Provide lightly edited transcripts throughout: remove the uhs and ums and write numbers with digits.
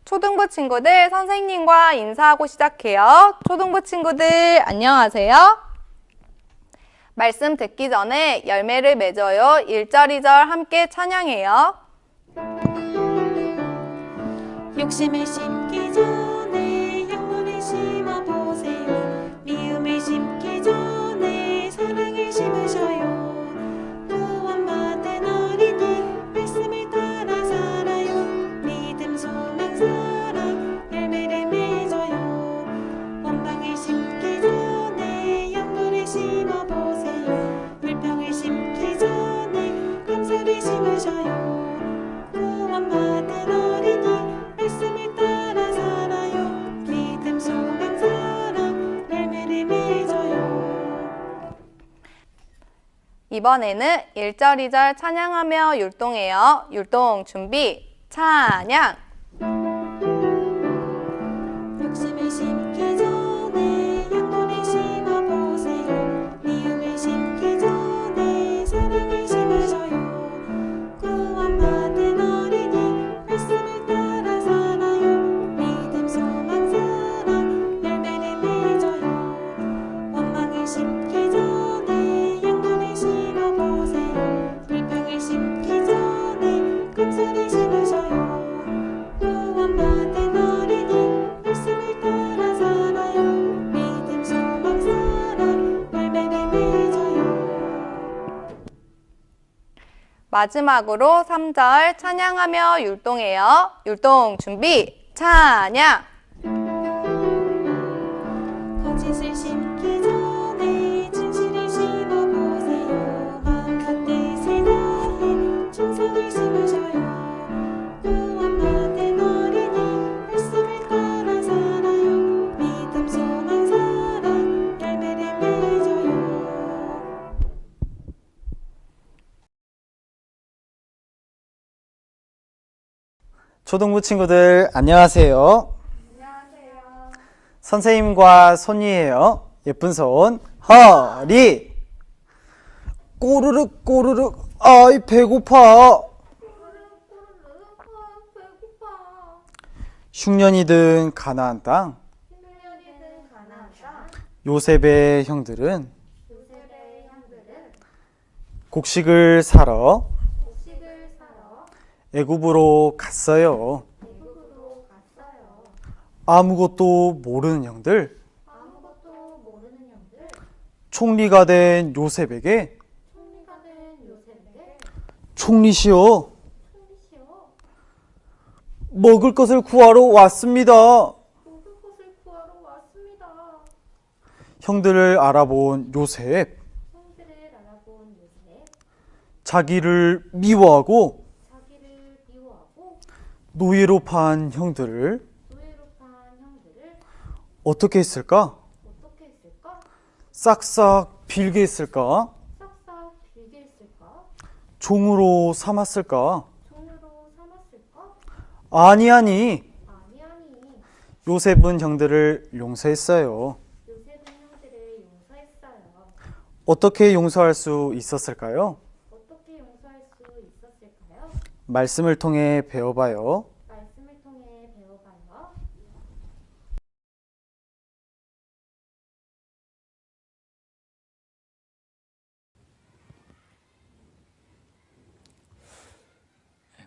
초등부 친구들 선생님과 인사하고 시작해요. 초등부 친구들 안녕하세요. 말씀 듣기 전에 열매를 맺어요. 1절, 2절 함께 찬양해요. 욕심을 심기 전에 양분을 심어보세요. 미움을 심기 전에 사랑을 심으셔요. 구원받은 어린이 말씀을 따라 살아요. 믿음, 소망, 사랑 열매를 맺어요. 원망을 심기 전에 양분을 심어보세요. 불평을 심기 전에 감사를 심으셔요. 구원받은 어린이 말씀을 따라 살아요. 믿음, 소망, 사랑 열매를 맺어요. 이번에는 1절, 2절 찬양하며 율동해요. 율동 준비, 찬양! 욕심을 심기 전에 양분을 심어보세요. 미움을 심기 전에 사랑을 심으셔요. 구원받은 어린이 말씀을 따라 살아요. 믿음, 소망, 사랑 열매를 맺어요. 원망을 심기 전에 양분을 심어보세요. 불평을 심기 전에 감사를 심으셔요. 구원받은 어린이 말씀을 따라 살아요. 믿음, 소망, 사랑 열매를 맺어요. 마지막으로 3절 찬양하며 율동해요. 율동 준비, 찬양! 거짓을 심기 전에 진실을 심어보세요. 마음과 뜻을 다해 충성을 심으셔요. 구원받은 어린이 말씀을 따라 살아요. 믿음, 소망, 사랑 열매를 맺어요. 초등부 친구들 안녕하세요. 안녕하세요. 선생님과 손이에요. 예쁜 손 허리 꼬르륵 꼬르륵 아이 배고파. 흉년이 든 가나안 땅 요셉의 형들은 곡식을 사러 애굽으로 갔어요. 아무것도 모르는 형들, 총리가 된 요셉에게 총리시여, 먹을 것을 구하러 왔습니다. 형들을 알아본 요셉, 자기를 미워하고 노예로 판 형들을 어떻게 했을까? 싹싹 빌게 했을까? 종으로 삼았을까? 아니, 요셉은 형들을 용서했어요. 어떻게 용서할 수 있었을까요? 말씀을 통해 배워봐요.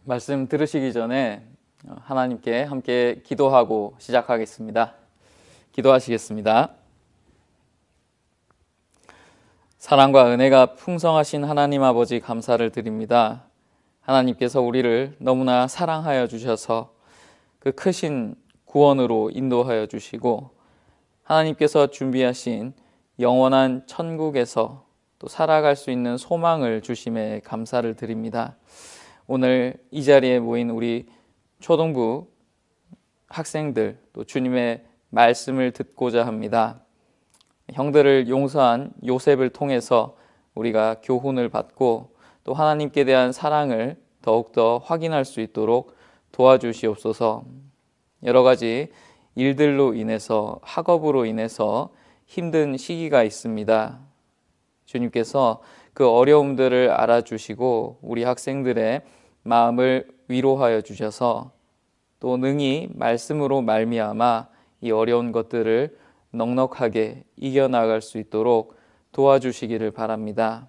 말씀 들으시기 전에 하나님께 함께 기도하고 시작하겠습니다. 기도하시겠습니다. 사랑과 은혜가 풍성하신 하나님 아버지 감사를 드립니다. 하나님께서 우리를 너무나 사랑하여 주셔서 그 크신 구원으로 인도하여 주시고 하나님께서 준비하신 영원한 천국에서 또 살아갈 수 있는 소망을 주심에 감사를 드립니다. 오늘 이 자리에 모인 우리 초등부 학생들 또 주님의 말씀을 듣고자 합니다. 형들을 용서한 요셉을 통해서 우리가 교훈을 받고 또 하나님께 대한 사랑을 더욱더 확인할 수 있도록 도와주시옵소서. 여러 가지 일들로 인해서 학업으로 인해서 힘든 시기가 있습니다. 주님께서 그 어려움들을 알아주시고 우리 학생들의 마음을 위로하여 주셔서 또 능히 말씀으로 말미암아 이 어려운 것들을 넉넉하게 이겨나갈 수 있도록 도와주시기를 바랍니다.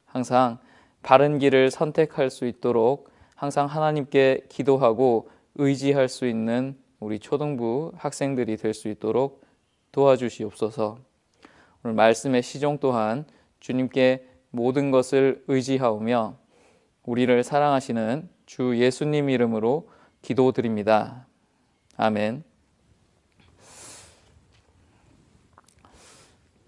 항상 바른 길을 선택할 수 있도록 항상 하나님께 기도하고 의지할 수 있는 우리 초등부 학생들이 될 수 있도록 도와주시옵소서. 오늘 말씀의 시종 또한 주님께 모든 것을 의지하오며 우리를 사랑하시는 주 예수님 이름으로 기도드립니다. 아멘.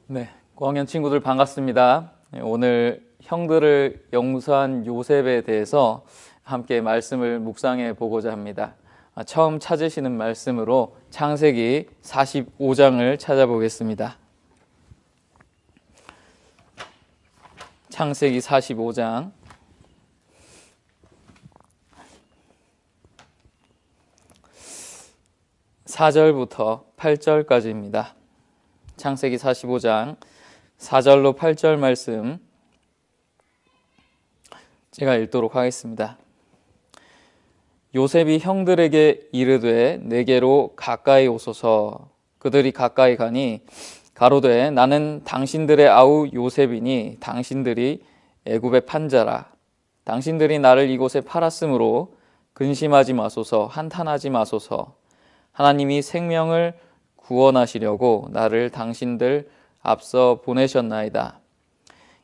네, 고학년 친구들 반갑습니다. 오늘 형들을 용서한 요셉에 대해서 함께 말씀을 묵상해 보고자 합니다. 처음 찾으시는 말씀으로 창세기 45장을 찾아보겠습니다. 창세기 45장 4절부터 8절까지입니다. 창세기 45장 4절로 8절 말씀 제가 읽도록 하겠습니다. 요셉이 형들에게 이르되 내게로 가까이 오소서. 그들이 가까이 가니 가로되 나는 당신들의 아우 요셉이니 당신들이 애굽의 판자라. 당신들이 나를 이곳에 팔았으므로 근심하지 마소서, 한탄하지 마소서. 하나님이 생명을 구원하시려고 나를 당신들 앞서 보내셨나이다.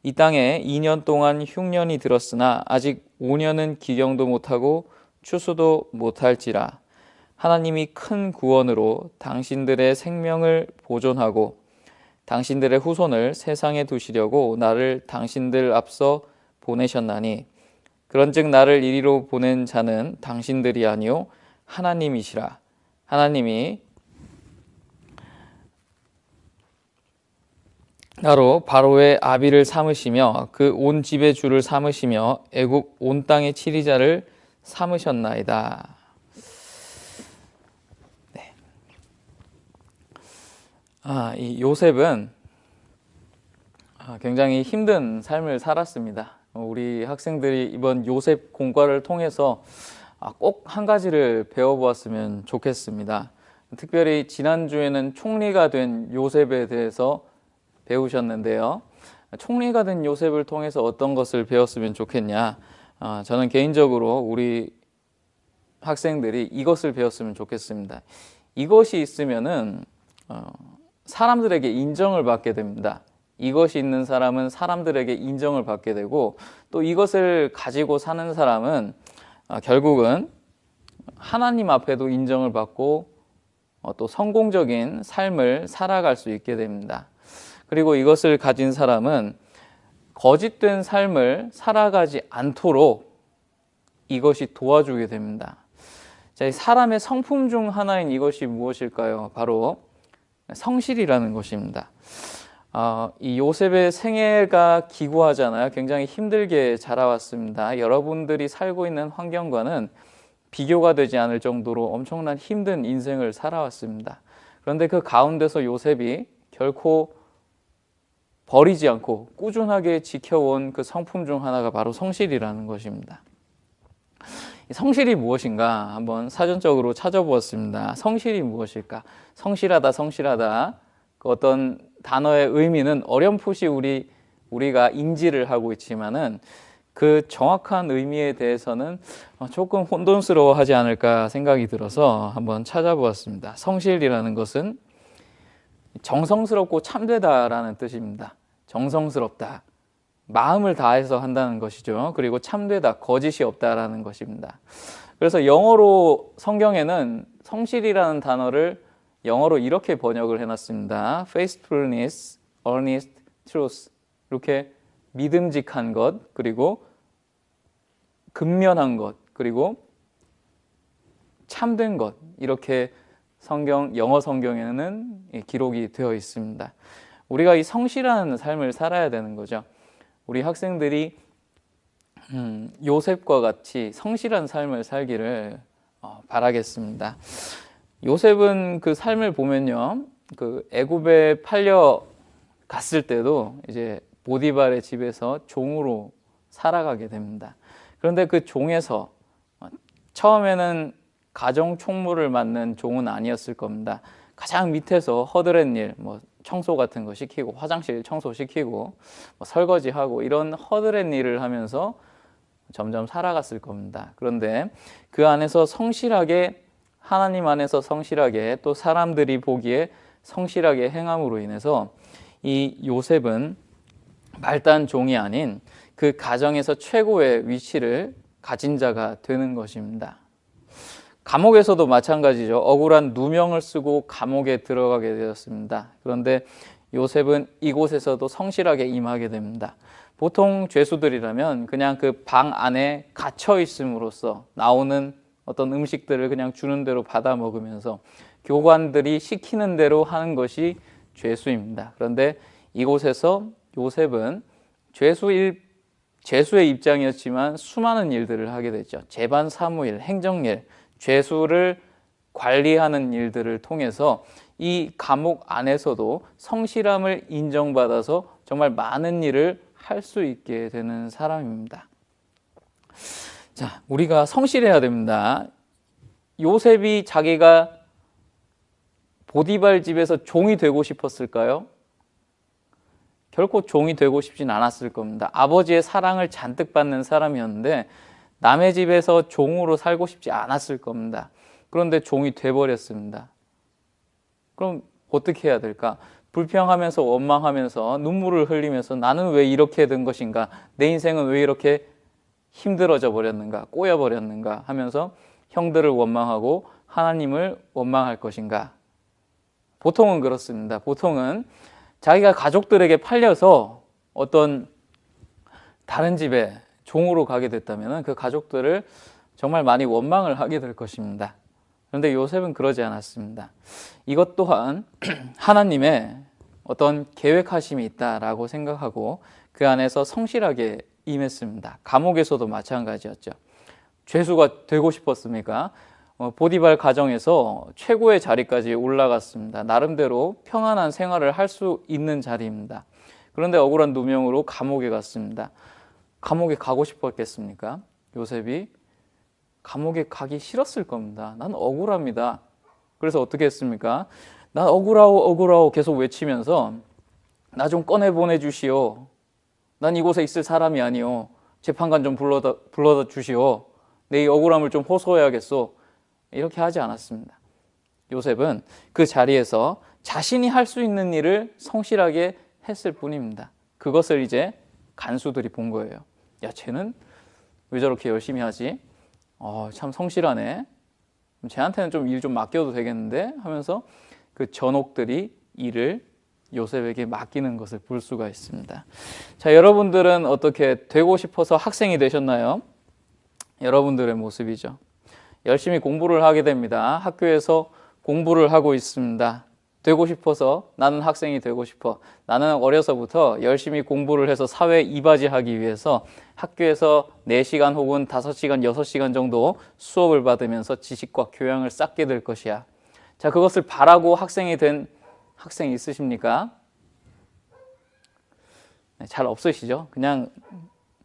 이 땅에 2년 동안 흉년이 들었으나 아직 5년은 기경도 못하고 추수도 못할지라. 하나님이 큰 구원으로 당신들의 생명을 보존하고 당신들의 후손을 세상에 두시려고 나를 당신들 앞서 보내셨나니 그런즉 나를 이리로 보낸 자는 당신들이 아니요 하나님이시라. 하나님이 나로 바로의 아비를 삼으시며 그 온 집의 주를 삼으시며 애굽 온 땅의 치리자를 삼으셨나이다. 네. 이 요셉은 굉장히 힘든 삶을 살았습니다. 우리 학생들이 이번 요셉 공과를 통해서 꼭 한 가지를 배워보았으면 좋겠습니다. 특별히 지난주에는 총리가 된 요셉에 대해서 배우셨는데요. 총리가 된 요셉을 통해서 어떤 것을 배웠으면 좋겠냐? 저는 개인적으로 우리 학생들이 이것을 배웠으면 좋겠습니다. 이것이 있으면은 사람들에게 인정을 받게 됩니다. 이것이 있는 사람은 사람들에게 인정을 받게 되고 또 이것을 가지고 사는 사람은 결국은 하나님 앞에도 인정을 받고 또 성공적인 삶을 살아갈 수 있게 됩니다. 그리고 이것을 가진 사람은 거짓된 삶을 살아가지 않도록 이것이 도와주게 됩니다. 자, 사람의 성품 중 하나인 이것이 무엇일까요? 바로 성실이라는 것입니다. 이 요셉의 생애가 기구하잖아요. 굉장히 힘들게 자라왔습니다. 여러분들이 살고 있는 환경과는 비교가 되지 않을 정도로 엄청난 힘든 인생을 살아왔습니다. 그런데 그 가운데서 요셉이 결코 버리지 않고 꾸준하게 지켜온 그 성품 중 하나가 바로 성실이라는 것입니다. 성실이 무엇인가 한번 사전적으로 찾아보았습니다. 성실이 무엇일까? 성실하다, 성실하다. 그 어떤 단어의 의미는 어렴풋이 우리가 인지를 하고 있지만은 그 정확한 의미에 대해서는 조금 혼돈스러워하지 않을까 생각이 들어서 한번 찾아보았습니다. 성실이라는 것은 정성스럽고 참되다라는 뜻입니다. 정성스럽다, 마음을 다해서 한다는 것이죠. 그리고 참되다, 거짓이 없다라는 것입니다. 그래서 영어로 성경에는 성실이라는 단어를 영어로 이렇게 번역을 해놨습니다. faithfulness, earnest, truth. 이렇게 믿음직한 것, 그리고 근면한 것, 그리고 참된 것. 이렇게 영어 성경에는 기록이 되어 있습니다. 우리가 이 성실한 삶을 살아야 되는 거죠. 우리 학생들이 요셉과 같이 성실한 삶을 살기를 바라겠습니다. 요셉은 그 삶을 보면요, 그 애굽에 팔려 갔을 때도 이제 보디발의 집에서 종으로 살아가게 됩니다. 그런데 그 종에서 처음에는 가정 총무를 맡는 종은 아니었을 겁니다. 가장 밑에서 허드렛 일, 뭐 청소 같은 거 시키고 화장실 청소 시키고 뭐 설거지하고 이런 허드렛 일을 하면서 점점 살아갔을 겁니다. 그런데 그 안에서 성실하게 하나님 안에서 성실하게 또 사람들이 보기에 성실하게 행함으로 인해서 이 요셉은 말단 종이 아닌 그 가정에서 최고의 위치를 가진 자가 되는 것입니다. 감옥에서도 마찬가지죠. 억울한 누명을 쓰고 감옥에 들어가게 되었습니다. 그런데 요셉은 이곳에서도 성실하게 임하게 됩니다. 보통 죄수들이라면 그냥 그 방 안에 갇혀 있음으로써 나오는 어떤 음식들을 그냥 주는 대로 받아 먹으면서 교관들이 시키는 대로 하는 것이 죄수입니다. 그런데 이곳에서 요셉은 죄수의 입장이었지만 수많은 일들을 하게 됐죠. 재반 사무일, 행정일, 죄수를 관리하는 일들을 통해서 이 감옥 안에서도 성실함을 인정받아서 정말 많은 일을 할 수 있게 되는 사람입니다. 자, 우리가 성실해야 됩니다. 요셉이 자기가 보디발 집에서 종이 되고 싶었을까요? 결코 종이 되고 싶진 않았을 겁니다. 아버지의 사랑을 잔뜩 받는 사람이었는데 남의 집에서 종으로 살고 싶지 않았을 겁니다. 그런데 종이 돼버렸습니다. 그럼 어떻게 해야 될까? 불평하면서 원망하면서 눈물을 흘리면서 나는 왜 이렇게 된 것인가? 내 인생은 왜 이렇게 힘들어져 버렸는가? 꼬여버렸는가? 하면서 형들을 원망하고 하나님을 원망할 것인가? 보통은 그렇습니다. 보통은 자기가 가족들에게 팔려서 어떤 다른 집에 종으로 가게 됐다면 그 가족들을 정말 많이 원망을 하게 될 것입니다. 그런데 요셉은 그러지 않았습니다. 이것 또한 하나님의 어떤 계획하심이 있다라고 생각하고 그 안에서 성실하게 임했습니다. 감옥에서도 마찬가지였죠. 죄수가 되고 싶었습니까? 보디발 가정에서 최고의 자리까지 올라갔습니다. 나름대로 평안한 생활을 할 수 있는 자리입니다. 그런데 억울한 누명으로 감옥에 갔습니다. 감옥에 가고 싶었겠습니까? 요셉이 감옥에 가기 싫었을 겁니다. 난 억울합니다. 그래서 어떻게 했습니까? 난 억울하고 계속 외치면서 나 좀 꺼내 보내주시오. 난 이곳에 있을 사람이 아니오. 재판관 좀 불러다 주시오. 내 이 억울함을 좀 호소해야겠소. 이렇게 하지 않았습니다. 요셉은 그 자리에서 자신이 할 수 있는 일을 성실하게 했을 뿐입니다. 그것을 이제 간수들이 본 거예요. 야, 쟤는 왜 저렇게 열심히 하지? 참 성실하네. 쟤한테는 좀 일 좀 맡겨도 되겠는데? 하면서 그 전옥들이 일을 요셉에게 맡기는 것을 볼 수가 있습니다. 자, 여러분들은 어떻게 되고 싶어서 학생이 되셨나요? 여러분들의 모습이죠. 열심히 공부를 하게 됩니다. 학교에서 공부를 하고 있습니다. 되고 싶어서 나는 학생이 되고 싶어. 나는 어려서부터 열심히 공부를 해서 사회에 이바지하기 위해서 학교에서 4시간 혹은 5시간, 6시간 정도 수업을 받으면서 지식과 교양을 쌓게 될 것이야. 자, 그것을 바라고 학생이 된 학생이 있으십니까? 네, 잘 없으시죠? 그냥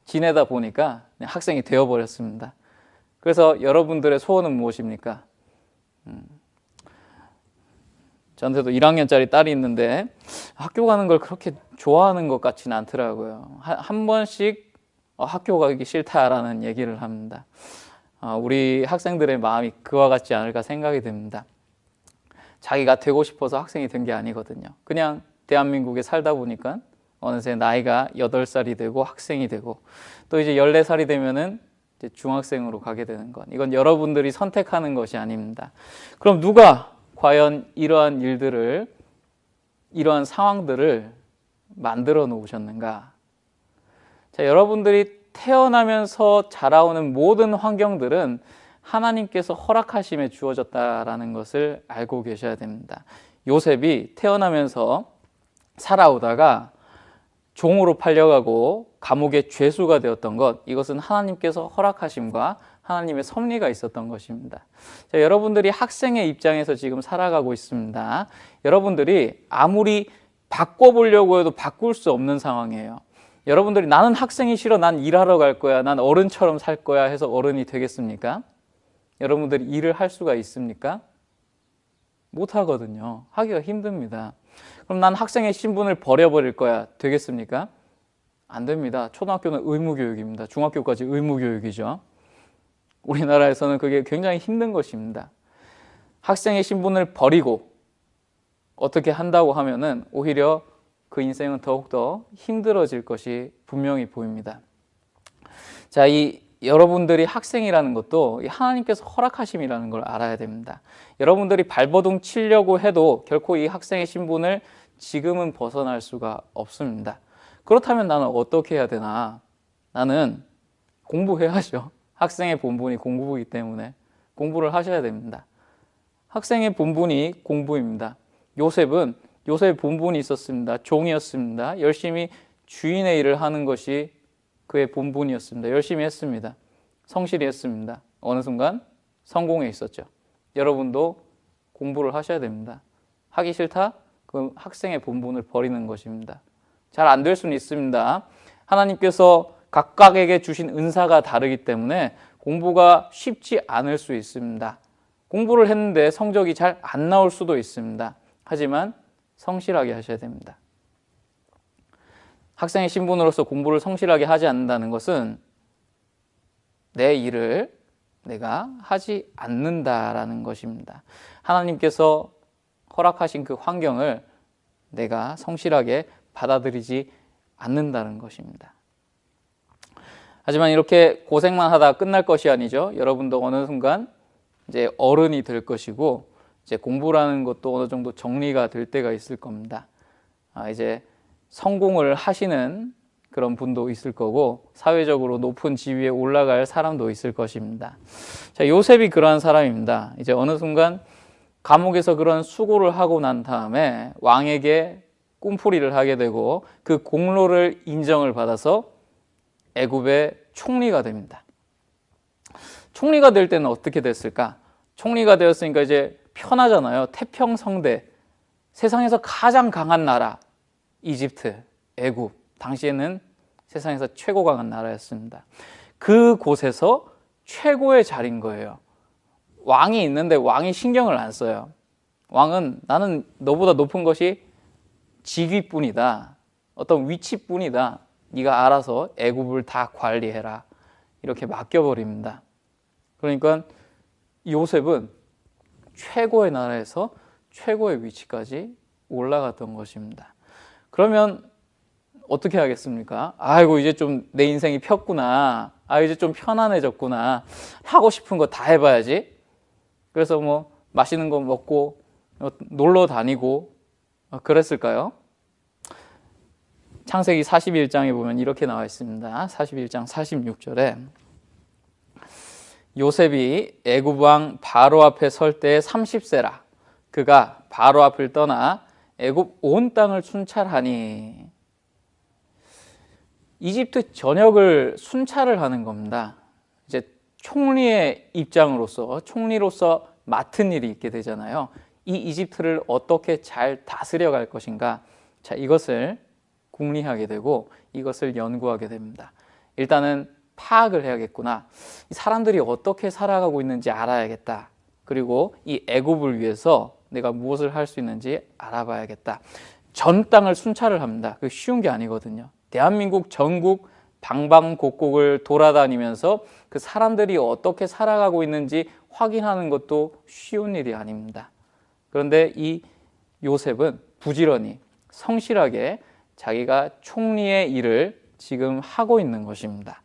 지내다 보니까 그냥 학생이 되어버렸습니다. 그래서 여러분들의 소원은 무엇입니까? 저한테도 1학년짜리 딸이 있는데 학교 가는 걸 그렇게 좋아하는 것 같지는 않더라고요. 한 번씩 학교 가기 싫다라는 얘기를 합니다. 우리 학생들의 마음이 그와 같지 않을까 생각이 듭니다. 자기가 되고 싶어서 학생이 된 게 아니거든요. 그냥 대한민국에 살다 보니까 어느새 나이가 8살이 되고 학생이 되고 또 이제 14살이 되면은 이제 중학생으로 가게 되는 것. 이건 여러분들이 선택하는 것이 아닙니다. 그럼 누가 과연 이러한 일들을, 이러한 상황들을 만들어 놓으셨는가? 자, 여러분들이 태어나면서 자라오는 모든 환경들은 하나님께서 허락하심에 주어졌다라는 것을 알고 계셔야 됩니다. 요셉이 태어나면서 살아오다가 종으로 팔려가고 감옥의 죄수가 되었던 것, 이것은 하나님께서 허락하심과 하나님의 섭리가 있었던 것입니다. 자, 여러분들이 학생의 입장에서 지금 살아가고 있습니다. 여러분들이 아무리 바꿔보려고 해도 바꿀 수 없는 상황이에요. 여러분들이 나는 학생이 싫어, 난 일하러 갈 거야, 난 어른처럼 살 거야 해서 어른이 되겠습니까? 여러분들이 일을 할 수가 있습니까? 못 하거든요. 하기가 힘듭니다. 그럼 난 학생의 신분을 버려버릴 거야. 되겠습니까? 안 됩니다. 초등학교는 의무교육입니다. 중학교까지 의무교육이죠. 우리나라에서는 그게 굉장히 힘든 것입니다. 학생의 신분을 버리고 어떻게 한다고 하면은 오히려 그 인생은 더욱더 힘들어질 것이 분명히 보입니다. 자, 이 여러분들이 학생이라는 것도 하나님께서 허락하심이라는 걸 알아야 됩니다. 여러분들이 발버둥 치려고 해도 결코 이 학생의 신분을 지금은 벗어날 수가 없습니다. 그렇다면 나는 어떻게 해야 되나? 나는 공부해야죠. 학생의 본분이 공부이기 때문에 공부를 하셔야 됩니다. 학생의 본분이 공부입니다. 요셉의 본분이 있었습니다. 종이었습니다. 열심히 주인의 일을 하는 것이 그의 본분이었습니다. 열심히 했습니다. 성실히 했습니다. 어느 순간 성공해 있었죠. 여러분도 공부를 하셔야 됩니다. 하기 싫다? 그 학생의 본분을 버리는 것입니다. 잘 안 될 수는 있습니다. 하나님께서 각각에게 주신 은사가 다르기 때문에 공부가 쉽지 않을 수 있습니다. 공부를 했는데 성적이 잘 안 나올 수도 있습니다. 하지만 성실하게 하셔야 됩니다. 학생의 신분으로서 공부를 성실하게 하지 않는다는 것은 내 일을 내가 하지 않는다라는 것입니다. 하나님께서 허락하신 그 환경을 내가 성실하게 받아들이지 않는다는 것입니다. 하지만 이렇게 고생만 하다 끝날 것이 아니죠. 여러분도 어느 순간 이제 어른이 될 것이고 이제 공부라는 것도 어느 정도 정리가 될 때가 있을 겁니다. 이제 성공을 하시는 그런 분도 있을 거고 사회적으로 높은 지위에 올라갈 사람도 있을 것입니다. 자, 요셉이 그러한 사람입니다. 이제 어느 순간 감옥에서 그런 수고를 하고 난 다음에 왕에게 꿈풀이를 하게 되고 그 공로를 인정을 받아서 애굽의 총리가 됩니다. 총리가 될 때는 어떻게 됐을까? 총리가 되었으니까 이제 편하잖아요. 태평성대, 세상에서 가장 강한 나라 이집트, 애굽, 당시에는 세상에서 최고 강한 나라였습니다. 그 곳에서 최고의 자리인 거예요. 왕이 있는데 왕이 신경을 안 써요. 왕은 나는 너보다 높은 것이 직위뿐이다. 어떤 위치뿐이다. 네가 알아서 애굽을 다 관리해라. 이렇게 맡겨버립니다. 그러니까 요셉은 최고의 나라에서 최고의 위치까지 올라갔던 것입니다. 그러면 어떻게 하겠습니까? 아이고 이제 좀 내 인생이 폈구나. 이제 좀 편안해졌구나. 하고 싶은 거 다 해봐야지. 그래서 뭐 맛있는 거 먹고 놀러 다니고 그랬을까요? 창세기 41장에 보면 이렇게 나와 있습니다. 41장 46절에 요셉이 애굽 왕 바로 앞에 설 때 30세라. 그가 바로 앞을 떠나 애굽 온 땅을 순찰하니. 이집트 전역을 순찰을 하는 겁니다. 이제 총리의 입장으로서 총리로서 맡은 일이 있게 되잖아요. 이 이집트를 어떻게 잘 다스려 갈 것인가? 자, 이것을 궁리하게 되고 이것을 연구하게 됩니다. 일단은 파악을 해야겠구나. 이 사람들이 어떻게 살아가고 있는지 알아야겠다. 그리고 이 애굽을 위해서 내가 무엇을 할 수 있는지 알아봐야겠다. 전 땅을 순찰을 합니다. 그게 쉬운 게 아니거든요. 대한민국 전국 방방곡곡을 돌아다니면서 그 사람들이 어떻게 살아가고 있는지 확인하는 것도 쉬운 일이 아닙니다. 그런데 이 요셉은 부지런히 성실하게 자기가 총리의 일을 지금 하고 있는 것입니다.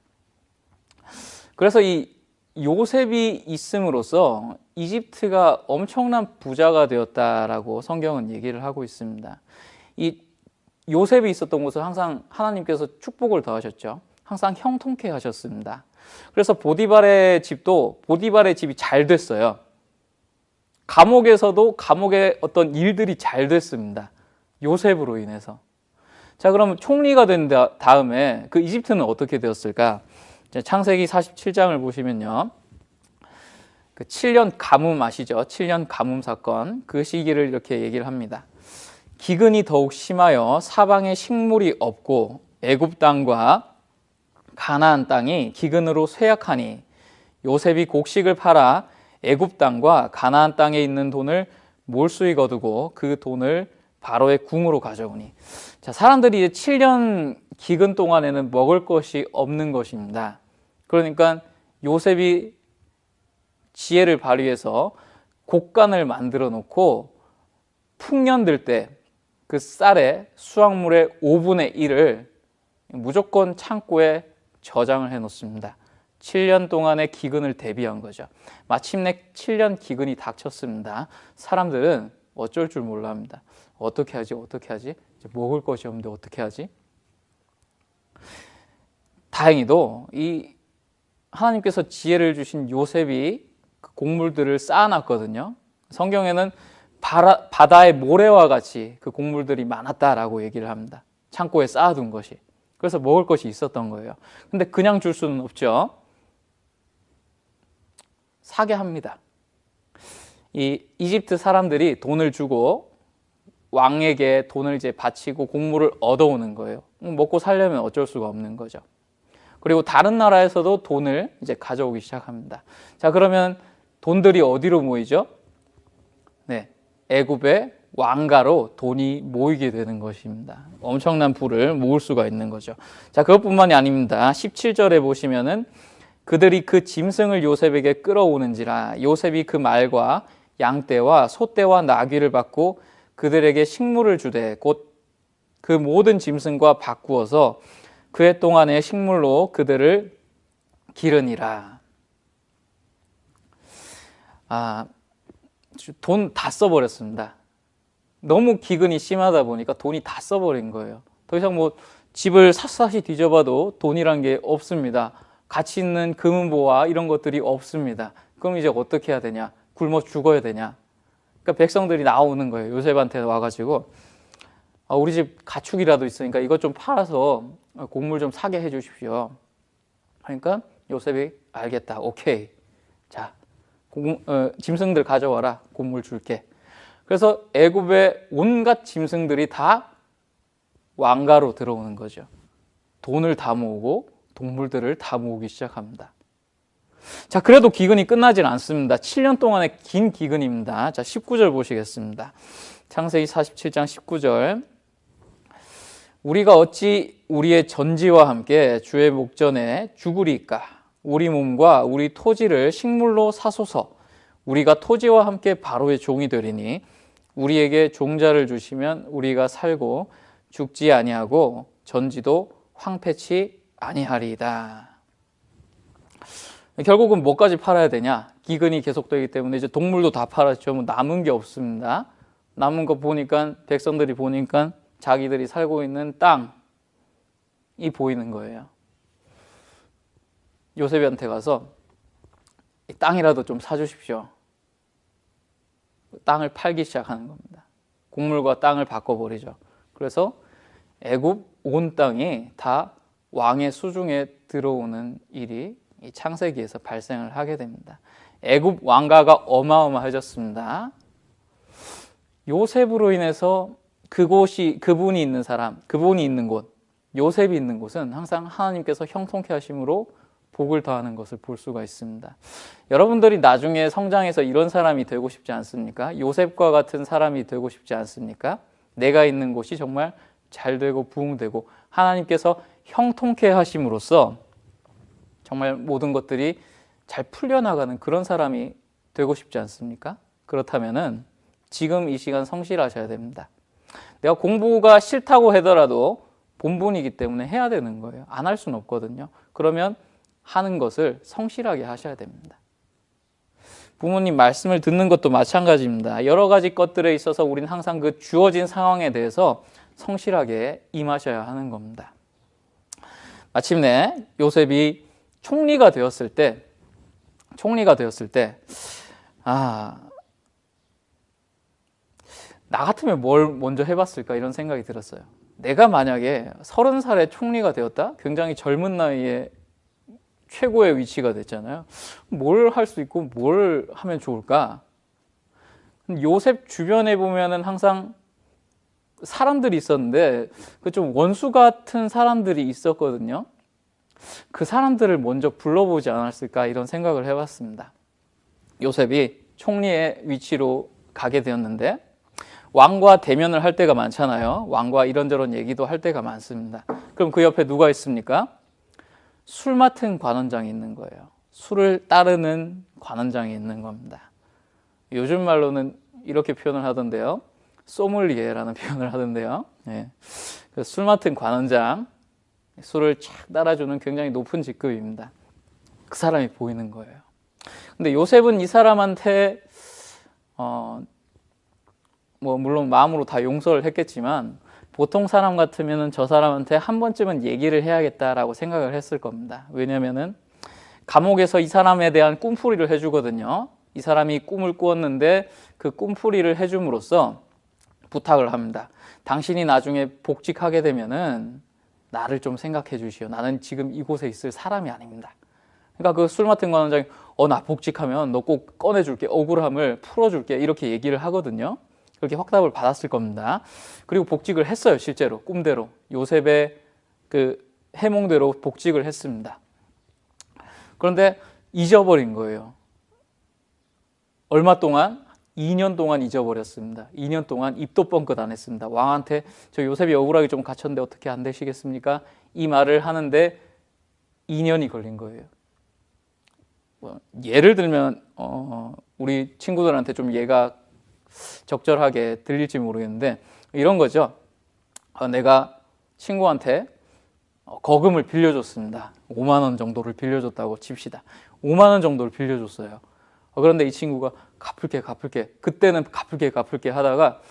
그래서 이 요셉이 있음으로써 이집트가 엄청난 부자가 되었다라고 성경은 얘기를 하고 있습니다. 이 요셉이 있었던 곳은 항상 하나님께서 축복을 더하셨죠. 항상 형통케 하셨습니다. 그래서 보디발의 집이 잘 됐어요. 감옥에서도 감옥의 어떤 일들이 잘 됐습니다. 요셉으로 인해서. 자, 그럼 총리가 된 다음에 그 이집트는 어떻게 되었을까? 창세기 47장을 보시면요. 그 7년 가뭄 아시죠? 7년 가뭄 사건. 그 시기를 이렇게 얘기를 합니다. 기근이 더욱 심하여 사방에 식물이 없고 애굽 땅과 가나안 땅이 기근으로 쇠약하니 요셉이 곡식을 팔아 애굽 땅과 가나안 땅에 있는 돈을 몰수히 거두고 그 돈을 바로의 궁으로 가져오니. 자, 사람들이 이제 7년 기근 동안에는 먹을 것이 없는 것입니다. 그러니까 요셉이 지혜를 발휘해서 곡간을 만들어 놓고 풍년들 때 그 쌀의 수확물의 5분의 1을 무조건 창고에 저장을 해 놓습니다. 7년 동안의 기근을 대비한 거죠. 마침내 7년 기근이 닥쳤습니다. 사람들은 어쩔 줄 몰라 합니다. 어떻게 하지? 이제 먹을 것이 없는데 어떻게 하지? 다행히도 이 하나님께서 지혜를 주신 요셉이 그 곡물들을 쌓아놨거든요. 성경에는 바다의 모래와 같이 그 곡물들이 많았다라고 얘기를 합니다. 창고에 쌓아둔 것이. 그래서 먹을 것이 있었던 거예요. 근데 그냥 줄 수는 없죠. 사게 합니다. 이 이집트 사람들이 돈을 주고 왕에게 돈을 이제 바치고 곡물을 얻어오는 거예요. 먹고 살려면 어쩔 수가 없는 거죠. 그리고 다른 나라에서도 돈을 이제 가져오기 시작합니다. 자, 그러면 돈들이 어디로 모이죠? 네, 애굽의 왕가로 돈이 모이게 되는 것입니다. 엄청난 부를 모을 수가 있는 거죠. 자, 그것뿐만이 아닙니다. 17절에 보시면은 그들이 그 짐승을 요셉에게 끌어오는지라 요셉이 그 말과 양떼와 소떼와 나귀를 받고 그들에게 식물을 주되 곧 그 모든 짐승과 바꾸어서 그해 동안의 식물로 그들을 기르니라. 돈 다 써버렸습니다. 너무 기근이 심하다 보니까 돈이 다 써버린 거예요. 더 이상 뭐 집을 샅샅이 뒤져봐도 돈이란 게 없습니다. 가치 있는 금은보화 이런 것들이 없습니다. 그럼 이제 어떻게 해야 되냐? 굶어 죽어야 되냐? 그러니까 백성들이 나오는 거예요. 요셉한테 와가지고 우리 집 가축이라도 있으니까 이것 좀 팔아서 곡물 좀 사게 해주십시오. 그러니까 요셉이 알겠다. 오케이. 자, 짐승들 가져와라. 곡물 줄게. 그래서 애굽의 온갖 짐승들이 다 왕가로 들어오는 거죠. 돈을 다 모으고 동물들을 다 모으기 시작합니다. 자, 그래도 기근이 끝나질 않습니다. 7년 동안의 긴 기근입니다. 자, 19절 보시겠습니다. 창세기 47장 19절. 우리가 어찌 우리의 전지와 함께 주의 목전에 죽으리까? 우리 몸과 우리 토지를 식물로 사소서. 우리가 토지와 함께 바로의 종이 되리니 우리에게 종자를 주시면 우리가 살고 죽지 아니하고 전지도 황폐치 아니하리이다. 결국은 뭐까지 팔아야 되냐? 기근이 계속되기 때문에 이제 동물도 다 팔았죠. 뭐 남은 게 없습니다. 남은 거 보니까 백성들이 보니까 자기들이 살고 있는 땅이 보이는 거예요. 요셉한테 가서 이 땅이라도 좀 사주십시오. 땅을 팔기 시작하는 겁니다. 곡물과 땅을 바꿔버리죠. 그래서 애굽 온 땅이 다 왕의 수중에 들어오는 일이 이 창세기에서 발생을 하게 됩니다. 애굽 왕가가 어마어마해졌습니다. 요셉으로 인해서 그분이 있는 사람, 그분이 있는 곳, 요셉이 있는 곳은 항상 하나님께서 형통케 하심으로 복을 더하는 것을 볼 수가 있습니다. 여러분들이 나중에 성장해서 이런 사람이 되고 싶지 않습니까? 요셉과 같은 사람이 되고 싶지 않습니까? 내가 있는 곳이 정말 잘 되고 부흥되고 하나님께서 형통케 하심으로써 정말 모든 것들이 잘 풀려나가는 그런 사람이 되고 싶지 않습니까? 그렇다면은 지금 이 시간 성실하셔야 됩니다. 내가 공부가 싫다고 하더라도 본분이기 때문에 해야 되는 거예요. 안 할 수는 없거든요. 그러면 하는 것을 성실하게 하셔야 됩니다. 부모님 말씀을 듣는 것도 마찬가지입니다. 여러 가지 것들에 있어서 우리는 항상 그 주어진 상황에 대해서 성실하게 임하셔야 하는 겁니다. 마침내 요셉이 총리가 되었을 때 나 같으면 뭘 먼저 해봤을까 이런 생각이 들었어요. 내가 만약에 30살에 총리가 되었다? 굉장히 젊은 나이에 최고의 위치가 됐잖아요. 뭘 할 수 있고 뭘 하면 좋을까? 요셉 주변에 보면은 항상 사람들이 있었는데 그 좀 원수 같은 사람들이 있었거든요. 그 사람들을 먼저 불러보지 않았을까 이런 생각을 해봤습니다. 요셉이 총리의 위치로 가게 되었는데 왕과 대면을 할 때가 많잖아요. 왕과 이런저런 얘기도 할 때가 많습니다. 그럼 그 옆에 누가 있습니까? 술 맡은 관원장이 있는 거예요. 술을 따르는 관원장이 있는 겁니다. 요즘 말로는 이렇게 표현을 하던데요. 소믈리에라는 표현을 하던데요. 예. 술 맡은 관원장, 술을 착 따라주는 굉장히 높은 직급입니다. 그 사람이 보이는 거예요. 근데 요셉은 이 사람한테 물론 마음으로 다 용서를 했겠지만 보통 사람 같으면 저 사람한테 한 번쯤은 얘기를 해야겠다라고 생각을 했을 겁니다. 왜냐면은 감옥에서 이 사람에 대한 꿈풀이를 해주거든요. 이 사람이 꿈을 꾸었는데 그 꿈풀이를 해줌으로써 부탁을 합니다. 당신이 나중에 복직하게 되면은 나를 좀 생각해 주시오. 나는 지금 이곳에 있을 사람이 아닙니다. 그러니까 그 술 맡은 관원장이 나 복직하면 너 꼭 꺼내줄게. 억울함을 풀어줄게. 이렇게 얘기를 하거든요. 그렇게 확답을 받았을 겁니다. 그리고 복직을 했어요. 실제로 꿈대로 요셉의 그 해몽대로 복직을 했습니다. 그런데 잊어버린 거예요. 얼마 동안? 2년 동안 잊어버렸습니다. 2년 동안 입도 뻥끗 안 했습니다. 왕한테 저 요셉이 억울하게 좀 갇혔는데 어떻게 안 되시겠습니까? 이 말을 하는데 2년이 걸린 거예요. 예를 들면 우리 친구들한테 좀 예가 적절하게 들릴지 모르겠는데 이런 거죠. 내가 친구한테 거금을 빌려줬습니다. 5만 원 정도를 빌려줬다고 칩시다. 5만 원 정도를 빌려줬어요. 그런데 이 친구가 갚을게 그때는 갚을게 하다가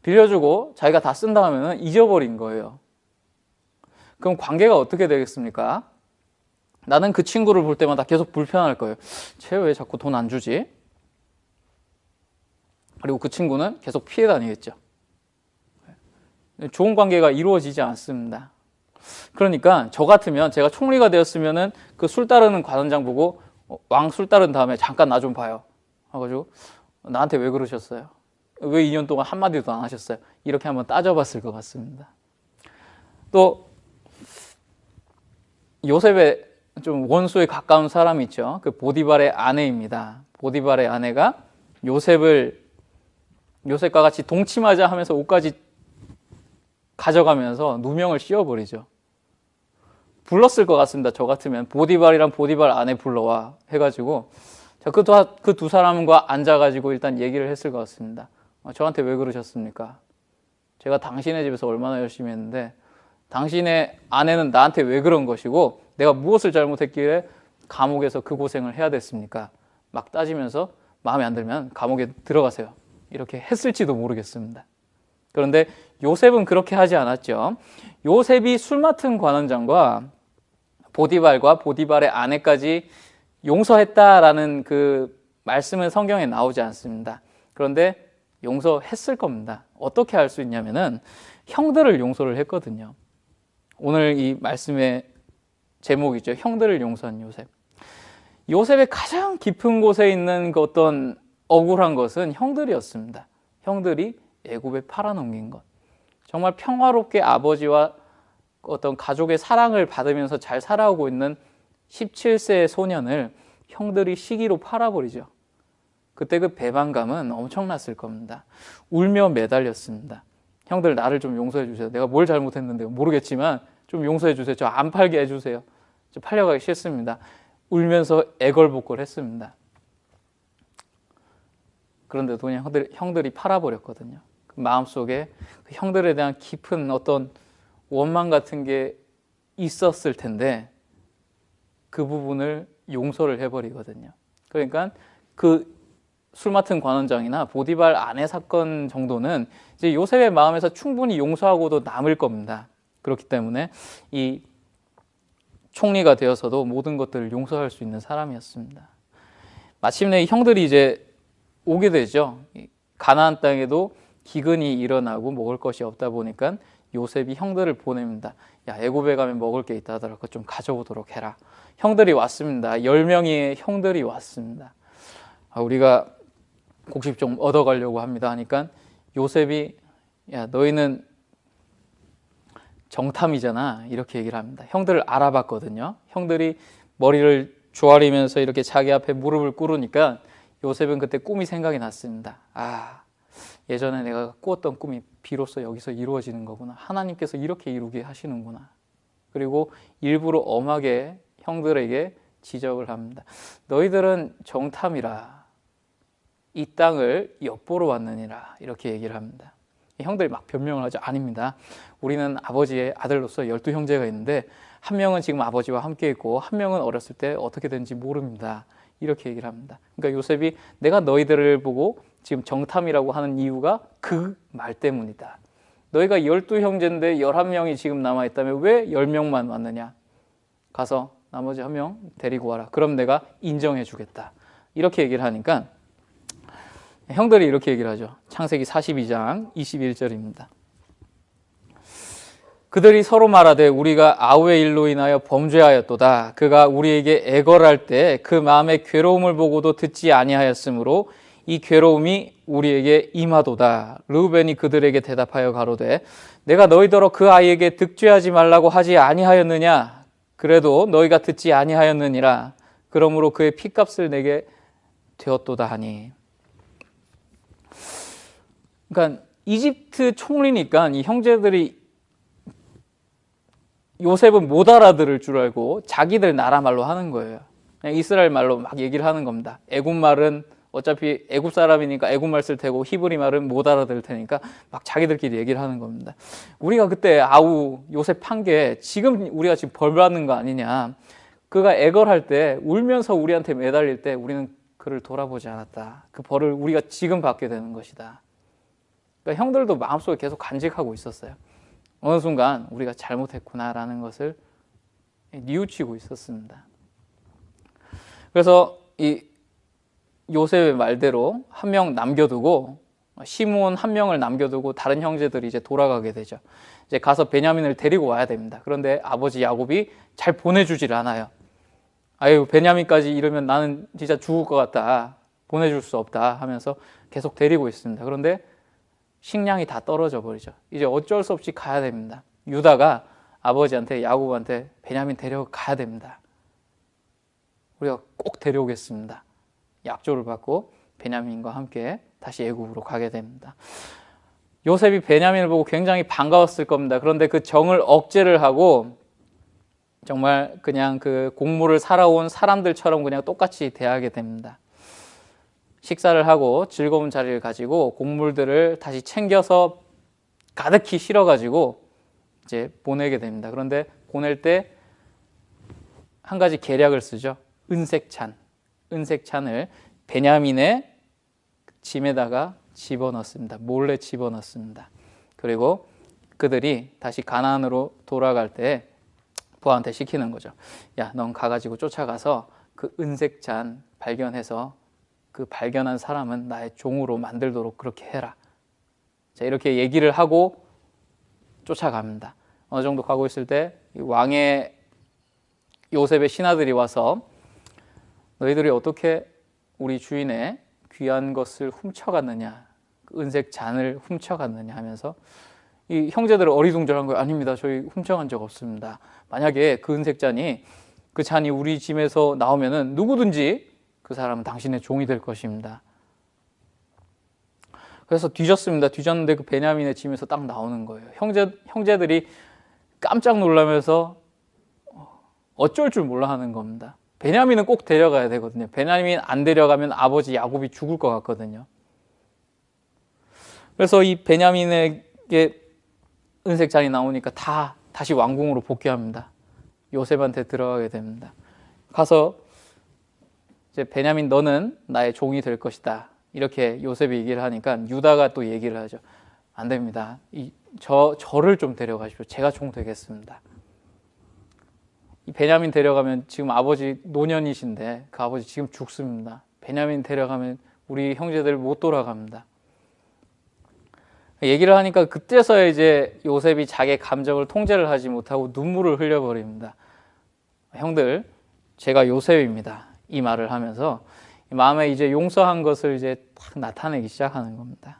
빌려주고 자기가 다 쓴 다음에는 잊어버린 거예요. 그럼 관계가 어떻게 되겠습니까? 나는 그 친구를 볼 때마다 계속 불편할 거예요. 쟤 왜 자꾸 돈 안 주지? 그리고 그 친구는 계속 피해 다니겠죠. 좋은 관계가 이루어지지 않습니다. 그러니까 저 같으면 제가 총리가 되었으면은 그 술 따르는 관원장 보고 왕 술 따른 다음에 잠깐 나 좀 봐요. 하가지고 나한테 왜 그러셨어요? 왜 2년 동안 한마디도 안 하셨어요? 이렇게 한번 따져봤을 것 같습니다. 또 요셉의 좀 원수에 가까운 사람이 있죠. 그 보디발의 아내입니다. 보디발의 아내가 요셉과 같이 동침하자 하면서 옷까지 가져가면서 누명을 씌워버리죠. 불렀을 것 같습니다. 저 같으면 보디발이랑 보디발 아내 불러와 해가지고 그 두 사람과 앉아가지고 일단 얘기를 했을 것 같습니다. 저한테 왜 그러셨습니까? 제가 당신의 집에서 얼마나 열심히 했는데 당신의 아내는 나한테 왜 그런 것이고 내가 무엇을 잘못했기에 감옥에서 그 고생을 해야 됐습니까? 막 따지면서 마음에 안 들면 감옥에 들어가세요. 이렇게 했을지도 모르겠습니다. 그런데 요셉은 그렇게 하지 않았죠. 요셉이 술 맡은 관원장과 보디발과 보디발의 아내까지 용서했다라는 그 말씀은 성경에 나오지 않습니다. 그런데 용서했을 겁니다. 어떻게 할 수 있냐면은 형들을 용서를 했거든요. 오늘 이 말씀의 제목이죠. 형들을 용서한 요셉. 요셉의 가장 깊은 곳에 있는 그 어떤 억울한 것은 형들이었습니다. 형들이 애굽에 팔아넘긴 것. 정말 평화롭게 아버지와 어떤 가족의 사랑을 받으면서 잘 살아오고 있는 17세의 소년을 형들이 시기로 팔아버리죠. 그때 그 배반감은 엄청났을 겁니다. 울며 매달렸습니다. 형들 나를 좀 용서해 주세요. 내가 뭘 잘못했는데 모르겠지만 좀 용서해 주세요. 저 안 팔게 해주세요. 저 팔려가기 싫습니다. 울면서 애걸복걸 했습니다. 그런데도 그냥 형들이 팔아버렸거든요. 그 마음속에 그 형들에 대한 깊은 어떤 원망 같은 게 있었을 텐데 그 부분을 용서를 해버리거든요. 그러니까 그 술 맡은 관원장이나 보디발 아내 사건 정도는 이제 요셉의 마음에서 충분히 용서하고도 남을 겁니다. 그렇기 때문에 이 총리가 되어서도 모든 것들을 용서할 수 있는 사람이었습니다. 마침내 형들이 이제 오게 되죠. 가나안 땅에도 기근이 일어나고 먹을 것이 없다 보니까 요셉이 형들을 보냅니다. 야, 애굽에 가면 먹을 게 있다 하더라도 좀 가져오도록 해라. 형들이 왔습니다. 10명의 형들이 왔습니다. 우리가 곡식 좀 얻어가려고 합니다 하니까 요셉이 야, 너희는 정탐이잖아. 이렇게 얘기를 합니다. 형들을 알아봤거든요. 형들이 머리를 조아리면서 이렇게 자기 앞에 무릎을 꿇으니까 요셉은 그때 꿈이 생각이 났습니다. 아, 예전에 내가 꾸었던 꿈이 비로소 여기서 이루어지는 거구나. 하나님께서 이렇게 이루게 하시는구나. 그리고 일부러 엄하게 형들에게 지적을 합니다. 너희들은 정탐이라 이 땅을 엿보러 왔느니라 이렇게 얘기를 합니다. 형들이 막 변명을 하죠. 아닙니다. 우리는 아버지의 아들로서 12형제가 있는데 한 명은 지금 아버지와 함께 있고 한 명은 어렸을 때 어떻게 된지 모릅니다. 이렇게 얘기를 합니다. 그러니까 요셉이 내가 너희들을 보고 지금 정탐이라고 하는 이유가 그 말 때문이다. 너희가 12형제인데 11명이 지금 남아있다면 왜 10명만 왔느냐. 가서 나머지 한 명 데리고 와라. 그럼 내가 인정해 주겠다. 이렇게 얘기를 하니까 형들이 이렇게 얘기를 하죠. 창세기 42장 21절입니다. 그들이 서로 말하되 우리가 아우의 일로 인하여 범죄하였도다. 그가 우리에게 애걸할 때 그 마음의 괴로움을 보고도 듣지 아니하였으므로 이 괴로움이 우리에게 임하도다. 르우벤이 그들에게 대답하여 가로되 내가 너희더러 그 아이에게 득죄하지 말라고 하지 아니하였느냐. 그래도 너희가 듣지 아니하였느니라. 그러므로 그의 핏값을 내게 되었도다 하니. 그러니까 이집트 총리니까 이 형제들이 요셉은 못 알아들을 줄 알고 자기들 나라 말로 하는 거예요. 그냥 이스라엘 말로 막 얘기를 하는 겁니다. 애굽 말은 어차피 애굽 사람이니까 애굽 말 쓸 테고 히브리 말은 못 알아들을 테니까 막 자기들끼리 얘기를 하는 겁니다. 우리가 그때 아우 요셉 판 게 지금 우리가 지금 벌 받는 거 아니냐. 그가 애걸할 때 울면서 우리한테 매달릴 때 우리는 그를 돌아보지 않았다. 그 벌을 우리가 지금 받게 되는 것이다. 그러니까 형들도 마음속에 계속 간직하고 있었어요. 어느 순간 우리가 잘못했구나라는 것을 뉘우치고 있었습니다. 그래서 이 요셉의 말대로 한 명 남겨두고 시므온 한 명을 남겨두고 다른 형제들이 이제 돌아가게 되죠. 이제 가서 베냐민을 데리고 와야 됩니다. 그런데 아버지 야곱이 잘 보내주질 않아요. 아유 베냐민까지 이러면 나는 진짜 죽을 것 같다. 보내줄 수 없다 하면서 계속 데리고 있습니다. 그런데 식량이 다 떨어져 버리죠. 이제 어쩔 수 없이 가야 됩니다. 유다가 아버지한테 야곱한테 베냐민 데려가야 됩니다. 우리가 꼭 데려오겠습니다. 약조를 받고 베냐민과 함께 다시 애굽으로 가게 됩니다. 요셉이 베냐민을 보고 굉장히 반가웠을 겁니다. 그런데 그 정을 억제를 하고 정말 그냥 그 곡물을 살아온 사람들처럼 그냥 똑같이 대하게 됩니다. 식사를 하고 즐거운 자리를 가지고 곡물들을 다시 챙겨서 가득히 실어가지고 이제 보내게 됩니다. 그런데 보낼 때 한 가지 계략을 쓰죠. 은색찬을 베냐민의 짐에다가 집어넣습니다. 몰래 집어넣습니다. 그리고 그들이 다시 가나안으로 돌아갈 때 부하한테 시키는 거죠. 야, 넌 가가지고 쫓아가서 그 은색잔 발견해서 그 발견한 사람은 나의 종으로 만들도록 그렇게 해라. 자, 이렇게 얘기를 하고 쫓아갑니다. 어느 정도 가고 있을 때 왕의 요셉의 신하들이 와서 너희들이 어떻게 우리 주인의 귀한 것을 훔쳐갔느냐, 그 은색 잔을 훔쳐갔느냐 하면서 이 형제들은 어리둥절한 거예요. 아닙니다. 저희 훔쳐간 적 없습니다. 만약에 그 은색 잔이 그 잔이 우리 짐에서 나오면은 누구든지 그 사람은 당신의 종이 될 것입니다. 그래서 뒤졌습니다. 뒤졌는데 그 베냐민의 짐에서 딱 나오는 거예요. 형제들이 깜짝 놀라면서 어쩔 줄 몰라 하는 겁니다. 베냐민은 꼭 데려가야 되거든요. 베냐민 안 데려가면 아버지 야곱이 죽을 것 같거든요. 그래서 이 베냐민에게 은색잔이 나오니까 다시 왕궁으로 복귀합니다. 요셉한테 들어가게 됩니다. 가서 이제 베냐민 너는 나의 종이 될 것이다. 이렇게 요셉이 얘기를 하니까 유다가 또 얘기를 하죠. 안 됩니다. 저를 좀 데려가십시오. 제가 종 되겠습니다. 이 베냐민 데려가면 지금 아버지 노년이신데 그 아버지 지금 죽습니다. 베냐민 데려가면 우리 형제들 못 돌아갑니다. 얘기를 하니까 그때서야 이제 요셉이 자기의 감정을 통제를 하지 못하고 눈물을 흘려버립니다. 형들, 제가 요셉입니다. 이 말을 하면서 마음에 이제 용서한 것을 이제 딱 나타내기 시작하는 겁니다.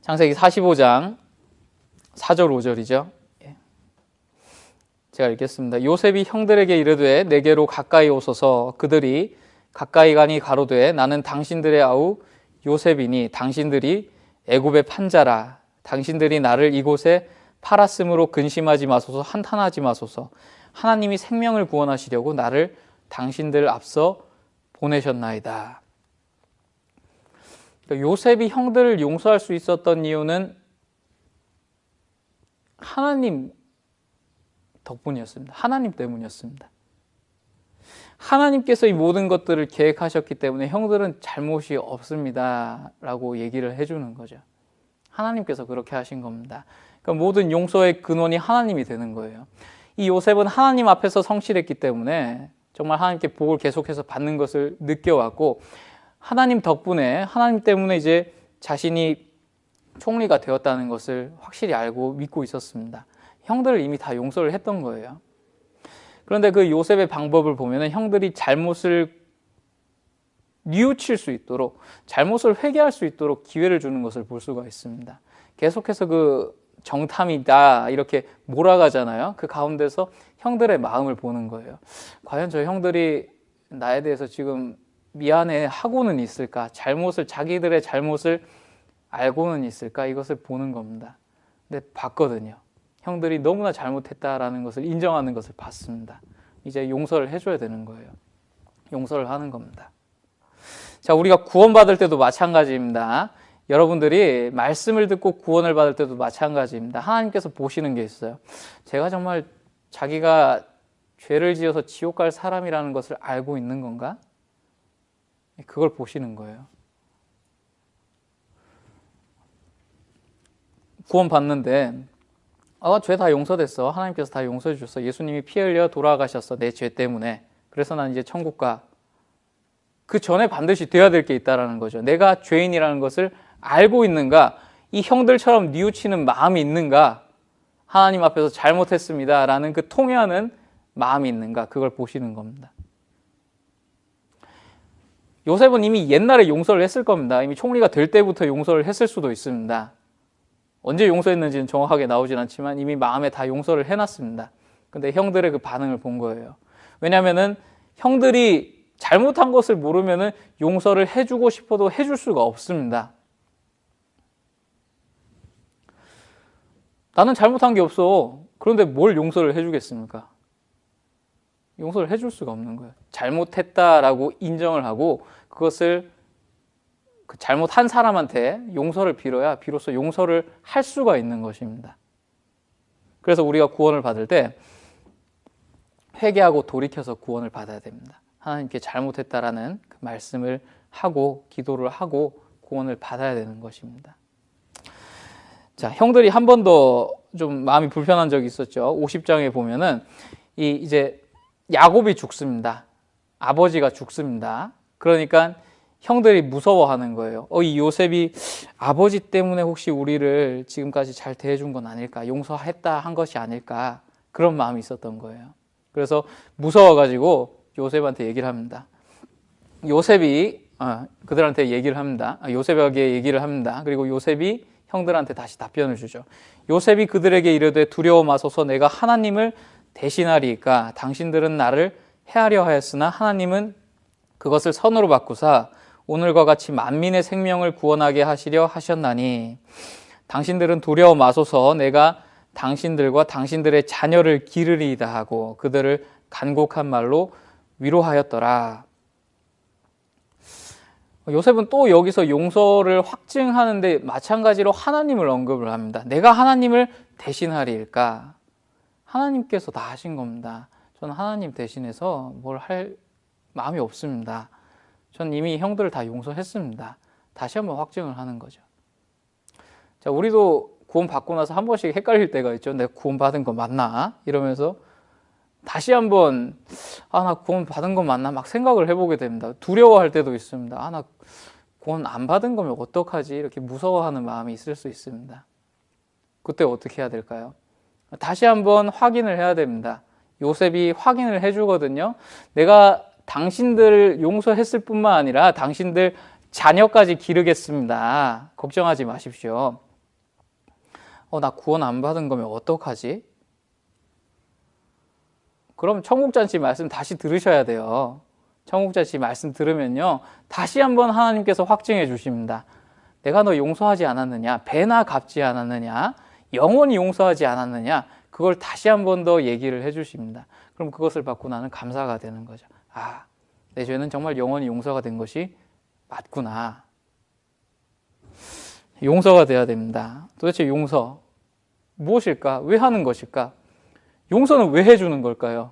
창세기 45장 4절 5절이죠. 제가 읽겠습니다. 요셉이 형들에게 이르되 내게로 가까이 오소서. 그들이 가까이 가니 가로되 나는 당신들의 아우 요셉이니 당신들이 애굽의 판자라. 당신들이 나를 이곳에 팔았으므로 근심하지 마소서, 한탄하지 마소서. 하나님이 생명을 구원하시려고 나를 당신들 앞서 보내셨나이다. 요셉이 형들을 용서할 수 있었던 이유는 하나님 덕분이었습니다. 하나님 때문이었습니다. 하나님께서 이 모든 것들을 계획하셨기 때문에 형들은 잘못이 없습니다 라고 얘기를 해주는 거죠. 하나님께서 그렇게 하신 겁니다. 그러니까 모든 용서의 근원이 하나님이 되는 거예요. 이 요셉은 하나님 앞에서 성실했기 때문에 정말 하나님께 복을 계속해서 받는 것을 느껴왔고, 하나님 덕분에, 하나님 때문에 이제 자신이 총리가 되었다는 것을 확실히 알고 믿고 있었습니다. 형들을 이미 다 용서를 했던 거예요. 그런데 그 요셉의 방법을 보면 형들이 잘못을 뉘우칠 수 있도록, 잘못을 회개할 수 있도록 기회를 주는 것을 볼 수가 있습니다. 계속해서 그 정탐이다 이렇게 몰아가잖아요. 그 가운데서 형들의 마음을 보는 거예요. 과연 저 형들이 나에 대해서 지금 미안해 하고는 있을까? 자기들의 잘못을 알고는 있을까? 이것을 보는 겁니다. 근데 봤거든요. 형들이 너무나 잘못했다라는 것을 인정하는 것을 봤습니다. 이제 용서를 해줘야 되는 거예요. 용서를 하는 겁니다. 자, 우리가 구원받을 때도 마찬가지입니다. 여러분들이 말씀을 듣고 구원을 받을 때도 마찬가지입니다. 하나님께서 보시는 게 있어요. 제가 정말 자기가 죄를 지어서 지옥 갈 사람이라는 것을 알고 있는 건가? 그걸 보시는 거예요. 구원 받는데 죄 다 용서됐어. 하나님께서 다 용서해 주셨어. 예수님이 피 흘려 돌아가셨어. 내 죄 때문에. 그래서 난 이제 천국 가. 그 전에 반드시 돼야 될 게 있다는 거죠. 내가 죄인이라는 것을 알고 있는가? 이 형들처럼 뉘우치는 마음이 있는가? 하나님 앞에서 잘못했습니다 라는 그 통회하는 마음이 있는가? 그걸 보시는 겁니다. 요셉은 이미 옛날에 용서를 했을 겁니다. 이미 총리가 될 때부터 용서를 했을 수도 있습니다. 언제 용서했는지는 정확하게 나오진 않지만 이미 마음에 다 용서를 해놨습니다. 근데 형들의 그 반응을 본 거예요. 왜냐하면은 형들이 잘못한 것을 모르면은 용서를 해주고 싶어도 해줄 수가 없습니다. 나는 잘못한 게 없어. 그런데 뭘 용서를 해주겠습니까? 용서를 해줄 수가 없는 거예요. 잘못했다라고 인정을 하고 그것을 그 잘못한 사람한테 용서를 빌어야 비로소 용서를 할 수가 있는 것입니다. 그래서 우리가 구원을 받을 때 회개하고 돌이켜서 구원을 받아야 됩니다. 하나님께 잘못했다라는 그 말씀을 하고 기도를 하고 구원을 받아야 되는 것입니다. 자, 형들이 한 번 더 좀 마음이 불편한 적이 있었죠. 50장에 보면은 이제 야곱이 죽습니다. 아버지가 죽습니다. 그러니까 형들이 무서워하는 거예요. 이 요셉이 아버지 때문에 혹시 우리를 지금까지 잘 대해준 건 아닐까? 용서했다 한 것이 아닐까? 그런 마음이 있었던 거예요. 그래서 무서워가지고 요셉한테 얘기를 합니다. 요셉이 그들한테 얘기를 합니다. 요셉에게 얘기를 합니다. 그리고 요셉이 형들한테 다시 답변을 주죠. 요셉이 그들에게 이르되 두려워 마소서 내가 하나님을 대신하리이까 당신들은 나를 해하려 하였으나 하나님은 그것을 선으로 바꾸사 오늘과 같이 만민의 생명을 구원하게 하시려 하셨나니 당신들은 두려워 마소서 내가 당신들과 당신들의 자녀를 기르리이다 하고 그들을 간곡한 말로 위로하였더라. 요셉은 또 여기서 용서를 확증하는데 마찬가지로 하나님을 언급을 합니다. 내가 하나님을 대신하리일까? 하나님께서 다 하신 겁니다. 저는 하나님 대신해서 뭘 할 마음이 없습니다. 전 이미 형들을 다 용서했습니다. 다시 한번 확증을 하는 거죠. 자, 우리도 구원 받고 나서 한 번씩 헷갈릴 때가 있죠. 내가 구원 받은 거 맞나? 이러면서 다시 한번 나 구원 받은 거 맞나? 막 생각을 해보게 됩니다. 두려워할 때도 있습니다. 나 구원 안 받은 거면 어떡하지? 이렇게 무서워하는 마음이 있을 수 있습니다. 그때 어떻게 해야 될까요? 다시 한번 확인을 해야 됩니다. 요셉이 확인을 해주거든요. 내가 당신들을 용서했을 뿐만 아니라 당신들 자녀까지 기르겠습니다. 걱정하지 마십시오. 나 구원 안 받은 거면 어떡하지? 그럼 청국잔치 말씀 다시 들으셔야 돼요. 청국자씨 말씀 들으면요, 다시 한번 하나님께서 확증해 주십니다. 내가 너 용서하지 않았느냐? 배나 갚지 않았느냐? 영원히 용서하지 않았느냐? 그걸 다시 한 번 더 얘기를 해 주십니다. 그럼 그것을 받고 나는 감사가 되는 거죠. 아, 내 죄는 정말 영원히 용서가 된 것이 맞구나. 용서가 돼야 됩니다. 도대체 용서 무엇일까? 왜 하는 것일까? 용서는 왜 해주는 걸까요?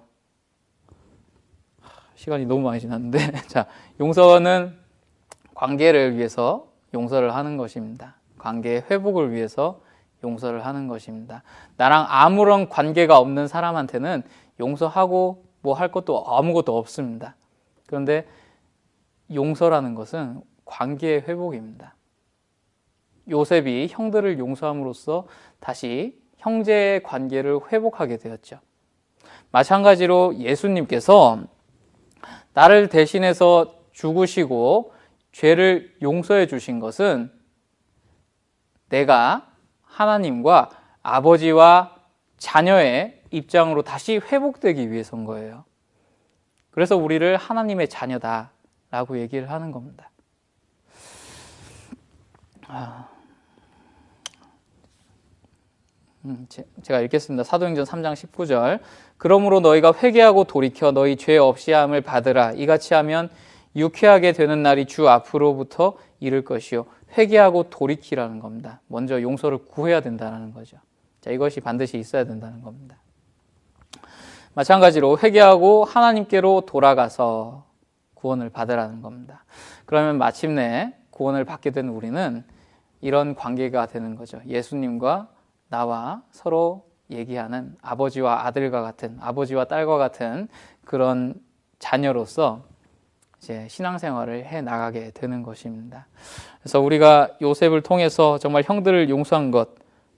시간이 너무 많이 지났는데 자, 용서는 관계를 위해서 용서를 하는 것입니다. 관계의 회복을 위해서 용서를 하는 것입니다. 나랑 아무런 관계가 없는 사람한테는 용서하고 뭐 할 것도 아무것도 없습니다. 그런데 용서라는 것은 관계의 회복입니다. 요셉이 형들을 용서함으로써 다시 형제의 관계를 회복하게 되었죠. 마찬가지로 예수님께서 나를 대신해서 죽으시고 죄를 용서해 주신 것은 내가 하나님과 아버지와 자녀의 입장으로 다시 회복되기 위해서인 거예요. 그래서 우리를 하나님의 자녀다라고 얘기를 하는 겁니다. 제가 읽겠습니다. 사도행전 3장 19절. 그러므로 너희가 회개하고 돌이켜 너희 죄 없이 함을 받으라. 이같이 하면 유쾌하게 되는 날이 주 앞으로부터 이를 것이요. 회개하고 돌이키라는 겁니다. 먼저 용서를 구해야 된다는 거죠. 자, 이것이 반드시 있어야 된다는 겁니다. 마찬가지로 회개하고 하나님께로 돌아가서 구원을 받으라는 겁니다. 그러면 마침내 구원을 받게 된 우리는 이런 관계가 되는 거죠. 예수님과 나와 서로 얘기하는 아버지와 아들과 같은, 아버지와 딸과 같은 그런 자녀로서 이제 신앙생활을 해 나가게 되는 것입니다. 그래서 우리가 요셉을 통해서 정말 형들을 용서한 것,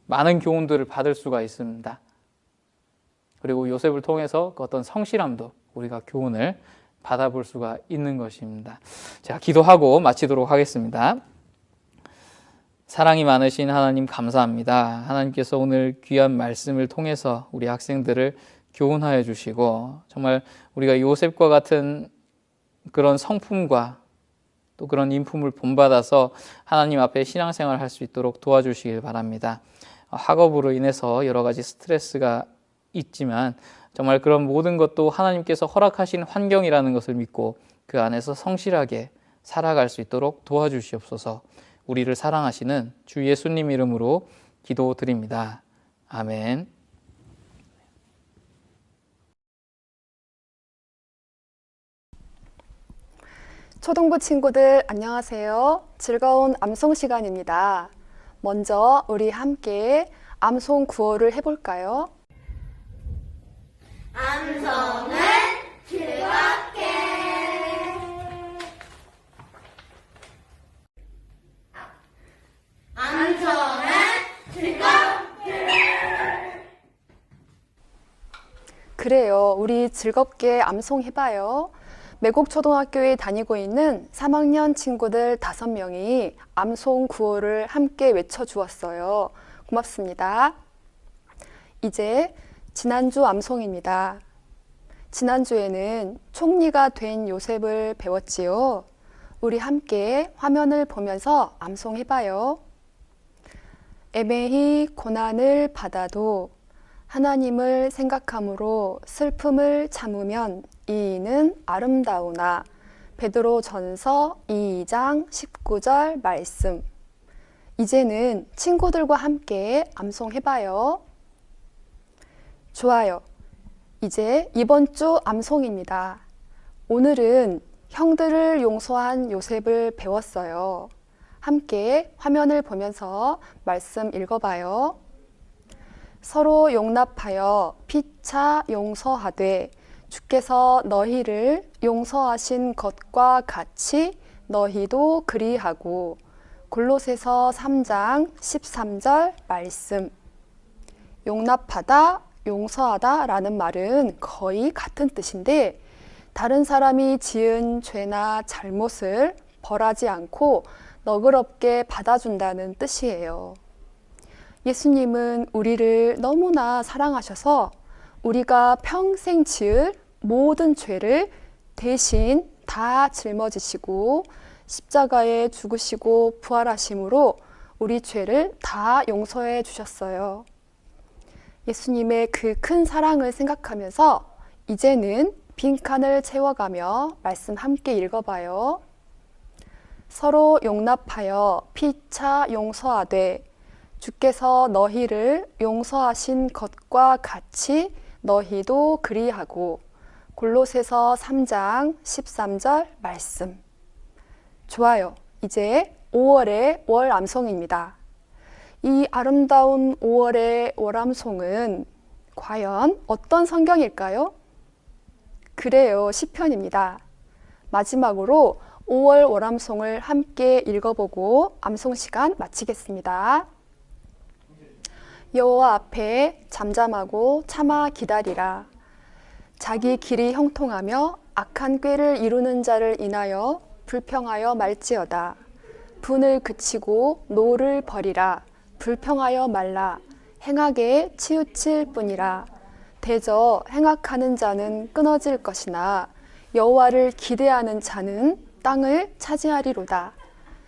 많은 교훈들을 받을 수가 있습니다. 그리고 요셉을 통해서 그 어떤 성실함도 우리가 교훈을 받아볼 수가 있는 것입니다. 자, 기도하고 마치도록 하겠습니다. 사랑이 많으신 하나님 감사합니다. 하나님께서 오늘 귀한 말씀을 통해서 우리 학생들을 교훈하여 주시고 정말 우리가 요셉과 같은 그런 성품과 또 그런 인품을 본받아서 하나님 앞에 신앙생활을 할 수 있도록 도와주시길 바랍니다. 학업으로 인해서 여러 가지 스트레스가 있지만 정말 그런 모든 것도 하나님께서 허락하신 환경이라는 것을 믿고 그 안에서 성실하게 살아갈 수 있도록 도와주시옵소서. 우리를 사랑하시는 주 예수님 이름으로 기도드립니다. 아멘. 초등부 친구들 안녕하세요. 즐거운 암송 시간입니다. 먼저 우리 함께 암송 구호를 해볼까요? 암송은 즐겁게 암송은 즐겁게 그래요. 우리 즐겁게 암송해봐요. 매곡초등학교에 다니고 있는 3학년 친구들 5명이 암송 구호를 함께 외쳐주었어요. 고맙습니다. 이제 지난주 암송입니다. 지난주에는 총리가 된 요셉을 배웠지요. 우리 함께 화면을 보면서 암송해봐요. 애매히 고난을 받아도 하나님을 생각함으로 슬픔을 참으면 이는 아름다우나. 베드로전서 2장 19절 말씀. 이제는 친구들과 함께 암송해봐요. 좋아요. 이제 이번 주 암송입니다. 오늘은 형들을 용서한 요셉을 배웠어요. 함께 화면을 보면서 말씀 읽어봐요. 서로 용납하여 피차 용서하되 주께서 너희를 용서하신 것과 같이 너희도 그리하고. 골로새서 3장 13절 말씀. 용납하다, 용서하다 라는 말은 거의 같은 뜻인데 다른 사람이 지은 죄나 잘못을 벌하지 않고 너그럽게 받아준다는 뜻이에요. 예수님은 우리를 너무나 사랑하셔서 우리가 평생 지을 모든 죄를 대신 다 짊어지시고 십자가에 죽으시고 부활하심으로 우리 죄를 다 용서해 주셨어요. 예수님의 그 큰 사랑을 생각하면서 이제는 빈칸을 채워가며 말씀 함께 읽어봐요. 서로 용납하여 피차 용서하되 주께서 너희를 용서하신 것과 같이 너희도 그리하고. 골로새서 3장 13절 말씀. 좋아요. 이제 5월의 월 암송입니다. 이 아름다운 5월의 월 암송은 과연 어떤 성경일까요? 그래요, 시편입니다. 마지막으로 5월 월 암송을 함께 읽어보고 암송 시간 마치겠습니다. 여호와 앞에 잠잠하고 참아 기다리라. 자기 길이 형통하며 악한 꾀를 이루는 자를 인하여 불평하여 말지어다. 분을 그치고 노를 버리라. 불평하여 말라. 행악에 치우칠 뿐이라. 대저 행악하는 자는 끊어질 것이나 여호와를 기대하는 자는 땅을 차지하리로다.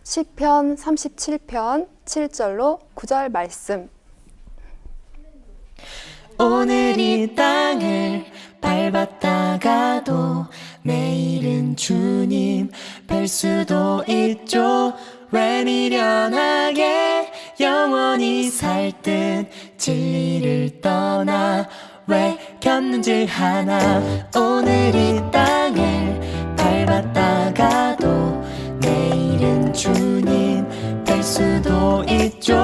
시편 37편 7절로 9절 말씀. 오늘 이 땅을 밟았다가도 내일은 주님 뵐 수도 있죠. 왜 미련하게 영원히 살 듯 진리를 떠나 왜 견눈질 하나. 오늘 이 땅을 밟았다가도 내일은 주님 뵐 수도 있죠.